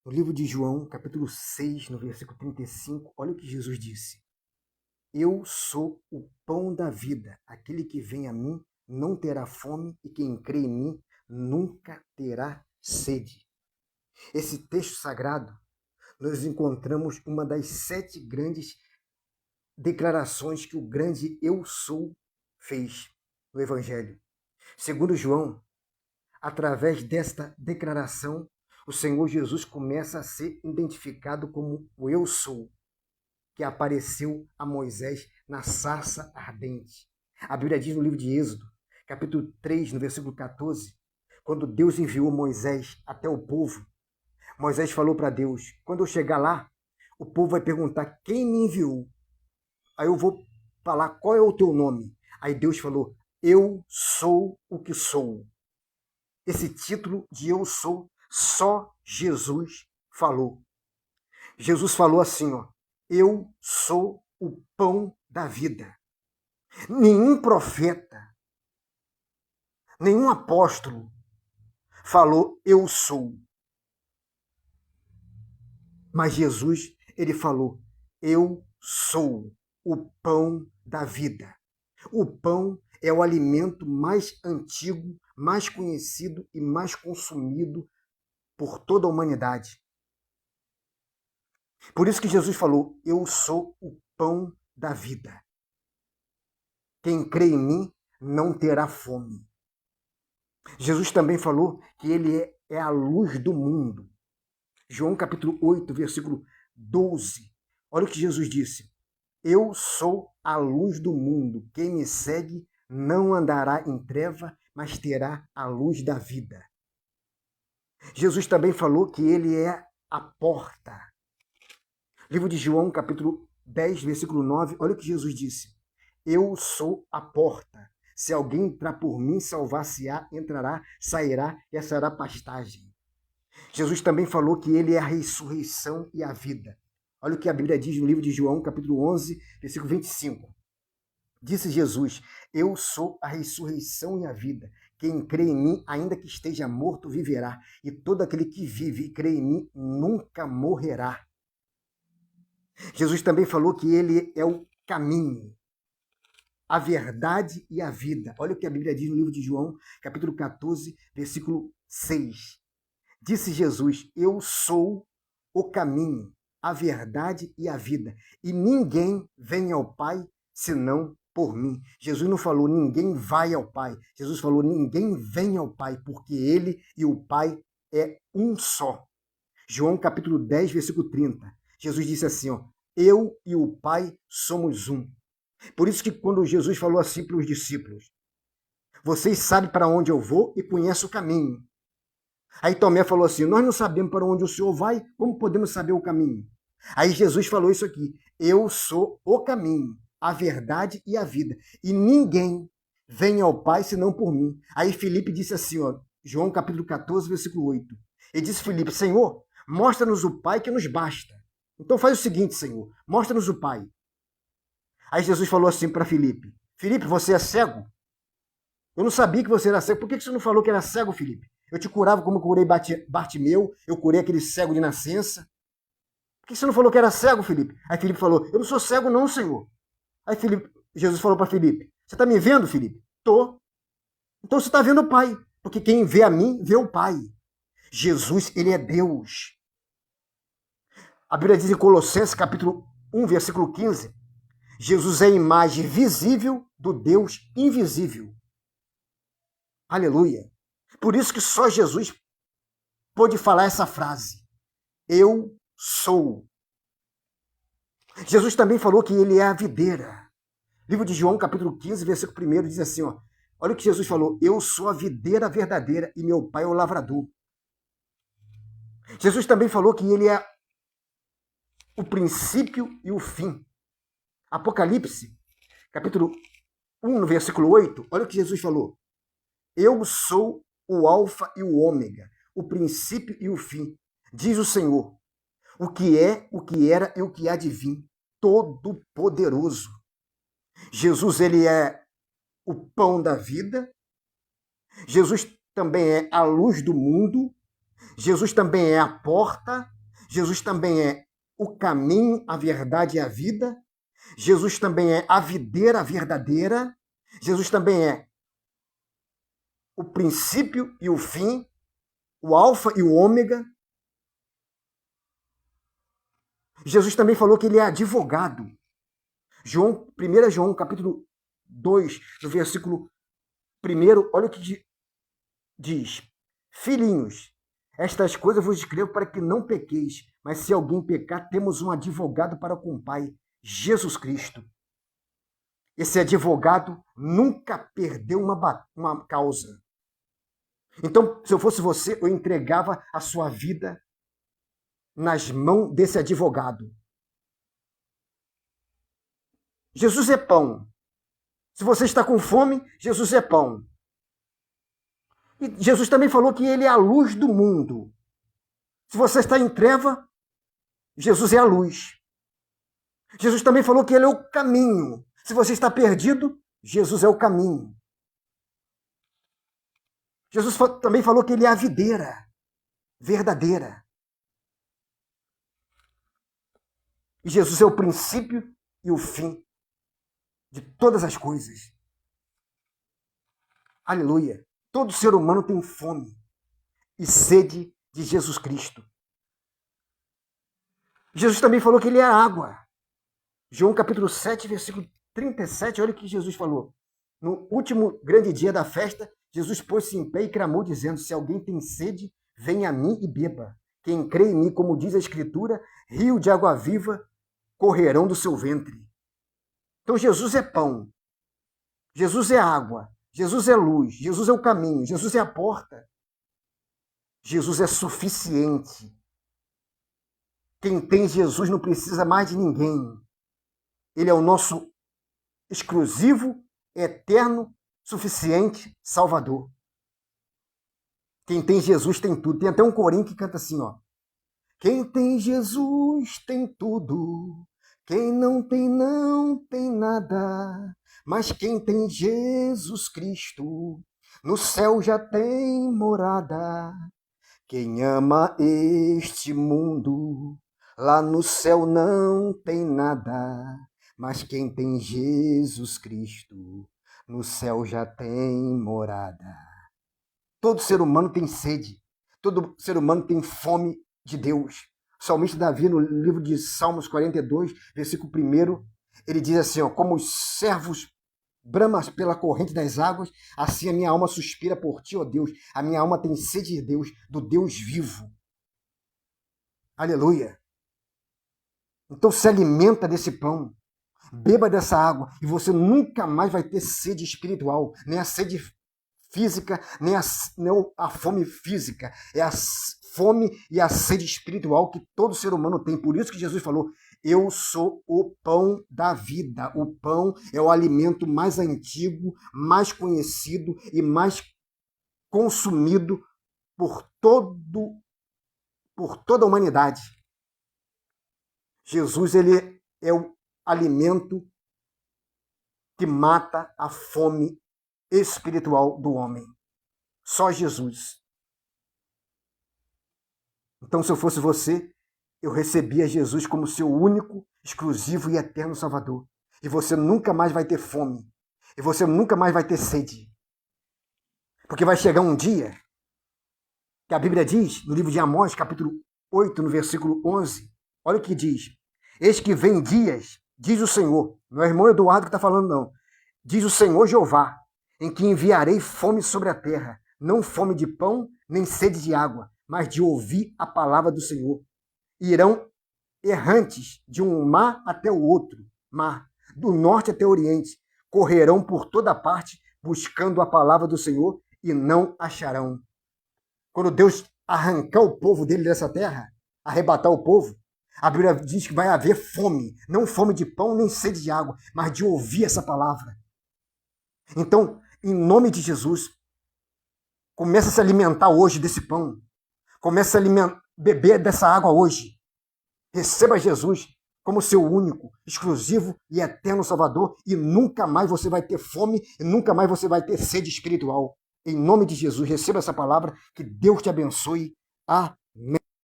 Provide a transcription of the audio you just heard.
No livro de João, capítulo 6, no versículo 35, olha o que Jesus disse. Eu sou o pão da vida. Aquele que vem a mim não terá fome e quem crê em mim nunca terá sede. Esse texto sagrado, nós encontramos uma das 7 grandes declarações que o grande Eu Sou fez no Evangelho. Segundo João, através desta declaração, o Senhor Jesus começa a ser identificado como o Eu Sou, que apareceu a Moisés na sarça ardente. A Bíblia diz no livro de Êxodo, capítulo 3, no versículo 14, quando Deus enviou Moisés até o povo, Moisés falou para Deus, quando eu chegar lá, o povo vai perguntar quem me enviou. Aí eu vou falar qual é o teu nome. Aí Deus falou, eu sou o que sou. Esse título de eu sou, só Jesus falou. Jesus falou assim, ó, eu sou o pão da vida. Nenhum profeta, nenhum apóstolo falou eu sou. Mas Jesus, ele falou, eu sou o pão da vida. O pão é o alimento mais antigo, mais conhecido e mais consumido por toda a humanidade. Por isso que Jesus falou, eu sou o pão da vida. Quem crê em mim não terá fome. Jesus também falou que ele é a luz do mundo. João capítulo 8, versículo 12. Olha o que Jesus disse. Eu sou a luz do mundo. Quem me segue não andará em treva, mas terá a luz da vida. Jesus também falou que ele é a porta. Livro de João, capítulo 10, versículo 9. Olha o que Jesus disse. Eu sou a porta. Se alguém entrar por mim, salvar-se-á, entrará, sairá e achará pastagem. Jesus também falou que ele é a ressurreição e a vida. Olha o que a Bíblia diz no livro de João, capítulo 11, versículo 25. Disse Jesus, eu sou a ressurreição e a vida. Quem crê em mim, ainda que esteja morto, viverá. E todo aquele que vive e crê em mim, nunca morrerá. Jesus também falou que ele é o caminho, a verdade e a vida. Olha o que a Bíblia diz no livro de João, capítulo 14, versículo 6. Disse Jesus, eu sou o caminho, a verdade e a vida. E ninguém vem ao Pai senão por mim. Jesus não falou ninguém vai ao Pai. Jesus falou ninguém vem ao Pai, porque ele e o Pai é um só. João capítulo 10, versículo 30. Jesus disse assim, ó, eu e o Pai somos um. Por isso que quando Jesus falou assim para os discípulos, vocês sabem para onde eu vou e conhecem o caminho. Aí Tomé falou assim, nós não sabemos para onde o Senhor vai, como podemos saber o caminho? Aí Jesus falou isso aqui, eu sou o caminho, a verdade e a vida. E ninguém vem ao Pai senão por mim. Aí Filipe disse assim, ó, João capítulo 14, versículo 8. Ele disse Filipe, Senhor, mostra-nos o Pai que nos basta. Então faz o seguinte, Senhor, mostra-nos o Pai. Aí Jesus falou assim para Filipe, Filipe, você é cego? Eu não sabia que você era cego. Por que você não falou que era cego, Filipe? Eu te curava como eu curei Bartimeu, eu curei aquele cego de nascença. Por que você não falou que era cego, Filipe? Aí Filipe falou, eu não sou cego não, Senhor. Aí Jesus falou para Filipe, você está me vendo, Filipe? Tô. Então você está vendo o Pai, porque quem vê a mim, vê o Pai. Jesus, ele é Deus. A Bíblia diz em Colossenses, capítulo 1, versículo 15, Jesus é a imagem visível do Deus invisível. Aleluia. Por isso que só Jesus pôde falar essa frase. Eu sou. Jesus também falou que ele é a videira. Livro de João, capítulo 15, versículo 1, diz assim, ó, olha o que Jesus falou, eu sou a videira verdadeira e meu pai é o lavrador. Jesus também falou que ele é o princípio e o fim. Apocalipse, capítulo 1, no versículo 8, olha o que Jesus falou. Eu sou o alfa e o ômega, o princípio e o fim, diz o Senhor, o que é, o que era e o que há de vir, todo-poderoso. Jesus, ele é o pão da vida, Jesus também é a luz do mundo, Jesus também é a porta, Jesus também é o caminho, a verdade e a vida, Jesus também é a videira verdadeira, Jesus também é o princípio e o fim, o alfa e o ômega. Jesus também falou que ele é advogado. 1 João, capítulo 2, no versículo 1, olha o que diz. Filhinhos, estas coisas vos escrevo para que não pequeis, mas se alguém pecar, temos um advogado para com o Pai, Jesus Cristo. Esse advogado nunca perdeu uma causa. Então, se eu fosse você, eu entregava a sua vida nas mãos desse advogado. Jesus é pão. Se você está com fome, Jesus é pão. E Jesus também falou que ele é a luz do mundo. Se você está em treva, Jesus é a luz. Jesus também falou que ele é o caminho. Se você está perdido, Jesus é o caminho. Jesus também falou que ele é a videira verdadeira. E Jesus é o princípio e o fim de todas as coisas. Aleluia. Todo ser humano tem fome e sede de Jesus Cristo. Jesus também falou que ele é a água. João capítulo 7, versículo 37, olha o que Jesus falou. No último grande dia da festa, Jesus pôs-se em pé e clamou, dizendo, se alguém tem sede, venha a mim e beba. Quem crê em mim, como diz a Escritura, rio de água viva correrão do seu ventre. Então Jesus é pão, Jesus é água, Jesus é luz, Jesus é o caminho, Jesus é a porta. Jesus é suficiente. Quem tem Jesus não precisa mais de ninguém. Ele é o nosso exclusivo, eterno, suficiente Salvador. Quem tem Jesus tem tudo. Tem até um corinho que canta assim, ó. Quem tem Jesus tem tudo. Quem não tem nada. Mas quem tem Jesus Cristo, no céu já tem morada. Quem ama este mundo, lá no céu não tem nada. Mas quem tem Jesus Cristo, no céu já tem morada. Todo ser humano tem sede. Todo ser humano tem fome de Deus. O salmista Davi, no livro de Salmos 42, versículo 1, ele diz assim, ó, como os servos bramam pela corrente das águas, assim a minha alma suspira por ti, ó Deus. A minha alma tem sede de Deus, do Deus vivo. Aleluia. Então se alimenta desse pão. Beba dessa água e você nunca mais vai ter sede espiritual, nem a sede física, nem a fome física. É a fome e a sede espiritual que todo ser humano tem. Por isso que Jesus falou, eu sou o pão da vida. O pão é o alimento mais antigo, mais conhecido e mais consumido por toda a humanidade. Jesus, ele é o alimento que mata a fome espiritual do homem. Só Jesus. Então, se eu fosse você, eu recebia Jesus como seu único, exclusivo e eterno Salvador. E você nunca mais vai ter fome. E você nunca mais vai ter sede. Porque vai chegar um dia que a Bíblia diz, no livro de Amós, capítulo 8, no versículo 11, olha o que diz. Eis que vem dias, diz o Senhor, não é o irmão Eduardo que está falando, não. Diz o Senhor Jeová, em que enviarei fome sobre a terra, não fome de pão, nem sede de água, mas de ouvir a palavra do Senhor. Irão errantes de um mar até o outro mar, do norte até o oriente, correrão por toda parte, buscando a palavra do Senhor, e não acharão. Quando Deus arrancar o povo dele dessa terra, arrebatar o povo, a Bíblia diz que vai haver fome, não fome de pão, nem sede de água, mas de ouvir essa palavra. Então, em nome de Jesus, começa a se alimentar hoje desse pão. Começa a beber dessa água hoje. Receba Jesus como seu único, exclusivo e eterno Salvador, e nunca mais você vai ter fome, e nunca mais você vai ter sede espiritual. Em nome de Jesus, receba essa palavra, que Deus te abençoe. a